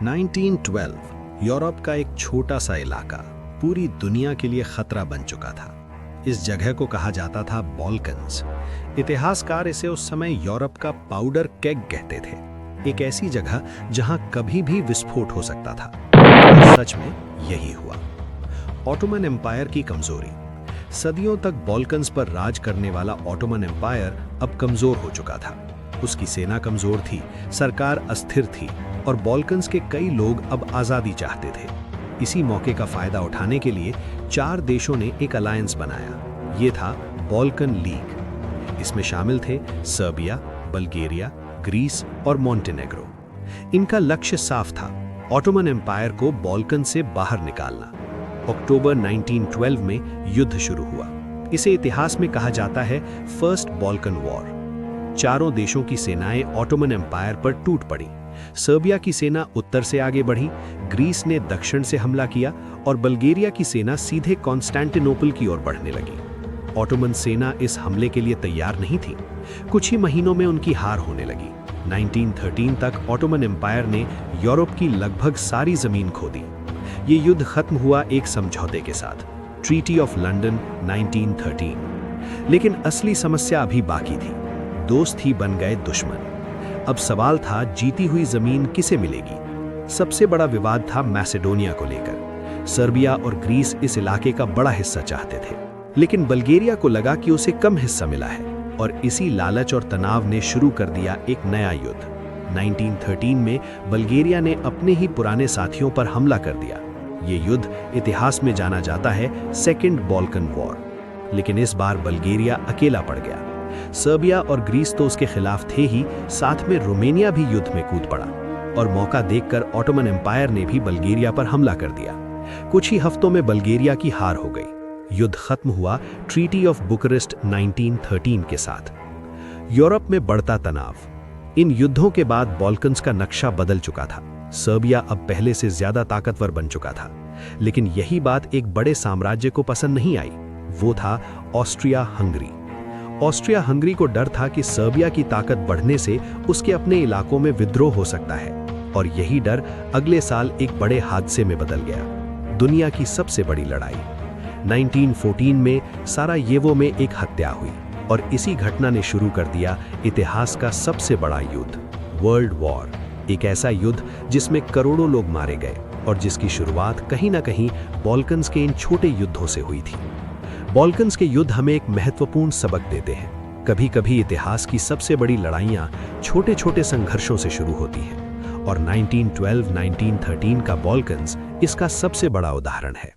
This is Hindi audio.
1912 यूरोप का एक छोटा सा इलाका पूरी दुनिया के लिए खतरा बन चुका था। इस जगह को कहा जाता था बॉल्कन्स। इतिहासकार इसे उस समय यूरोप का पाउडर केग कहते थे, एक ऐसी जगह जहां कभी भी विस्फोट हो सकता था। और सच में यही हुआ। ऑटोमन एम्पायर की कमजोरी। सदियों तक बॉल्कन्स पर राज करने वाला ऑटोमन एम्पायर अब कमजोर हो चुका था। उसकी सेना कमजोर थी, सरकार अस्थिर थी और बॉल्कन्स के कई लोग अब आजादी चाहते थे। इसी मौके का फायदा उठाने के लिए 4 देशों ने एक अलायंस बनाया। ये था बॉल्कन लीग। इसमें शामिल थे सर्बिया, बल्गेरिया, ग्रीस और मॉन्टेनेग्रो। इनका लक्ष्य साफ था, ऑटोमन एम्पायर को बॉल्कन से बाहर निकालना। अक्टूबर 1912 में युद्ध शुरू हुआ। इसे इतिहास में कहा जाता है फर्स्ट बॉल्कन वॉर। चारों देशों की सेनाएं ऑटोमन एम्पायर पर टूट पड़ी। सर्बिया की सेना उत्तर से आगे बढ़ी, ग्रीस ने दक्षिण से हमला किया और बल्गेरिया की सेना सीधे कॉन्स्टेंटिनोपल की ओर बढ़ने लगी। ऑटोमन सेना इस हमले के लिए तैयार नहीं थी। कुछ ही महीनों में उनकी हार होने लगी। 1913 तक ऑटोमन एम्पायर ने यूरोप की लगभग सारी जमीन खो दी। ये युद्ध खत्म हुआ एक समझौते के साथ, ट्रीटी ऑफ लंदन 1913। लेकिन असली समस्या अभी बाकी थी। दोस्त ही बन गए दुश्मन। अब सवाल था, जीती हुई जमीन किसे मिलेगी? सबसे बड़ा विवाद था मैसेडोनिया को लेकर। सर्बिया और ग्रीस इस इलाके का बड़ा हिस्सा चाहते थे, लेकिन बल्गेरिया को लगा कि उसे कम हिस्सा मिला है और इसी लालच और तनाव ने शुरू कर दिया एक नया युद्ध। 1913 में बल्गेरिया ने अपने ही पुराने साथियों पर हमला कर दिया। ये युद्ध इतिहास में जाना जाता है सेकेंड बॉल्कन वॉर। लेकिन इस बार बल्गेरिया अकेला पड़ गया। सर्बिया और ग्रीस तो उसके खिलाफ थे ही, साथ में रोमानिया भी युद्ध में कूद पड़ा और मौका देखकर ऑटोमन एम्पायर ने भी बल्गेरिया पर हमला कर दिया। कुछ ही हफ्तों में बल्गेरिया की हार हो गई। युद्ध खत्म हुआ ट्रीटी ऑफ बुकारेस्ट 1913 के साथ। यूरोप में बढ़ता तनाव। इन युद्धों के बाद बॉल्कन्स का नक्शा बदल चुका था। सर्बिया अब पहले से ज्यादा ताकतवर बन चुका था। लेकिन यही बात एक बड़े साम्राज्य को पसंद नहीं आई। वो था ऑस्ट्रिया हंगरी। ऑस्ट्रिया हंगरी को डर था कि सर्बिया की ताकत बढ़ने से उसके अपने इलाकों में विद्रोह हो सकता है, और यही डर अगले साल एक बड़े हादसे में बदल गया, दुनिया की सबसे बड़ी लड़ाई। 1914 में सारायेवो में एक हत्या हुई और इसी घटना ने शुरू कर दिया इतिहास का सबसे बड़ा युद्ध, वर्ल्ड वॉर। एक ऐसा युद्ध जिसमें करोड़ों लोग मारे गए और जिसकी शुरुआत कहीं ना कहीं बॉल्कन्स के इन छोटे युद्धों से हुई थी। बॉल्कन्स के युद्ध हमें एक महत्वपूर्ण सबक देते हैं। कभी कभी इतिहास की सबसे बड़ी लड़ाइयां छोटे छोटे संघर्षों से शुरू होती हैं, और 1912-1913 का बॉल्कन्स इसका सबसे बड़ा उदाहरण है।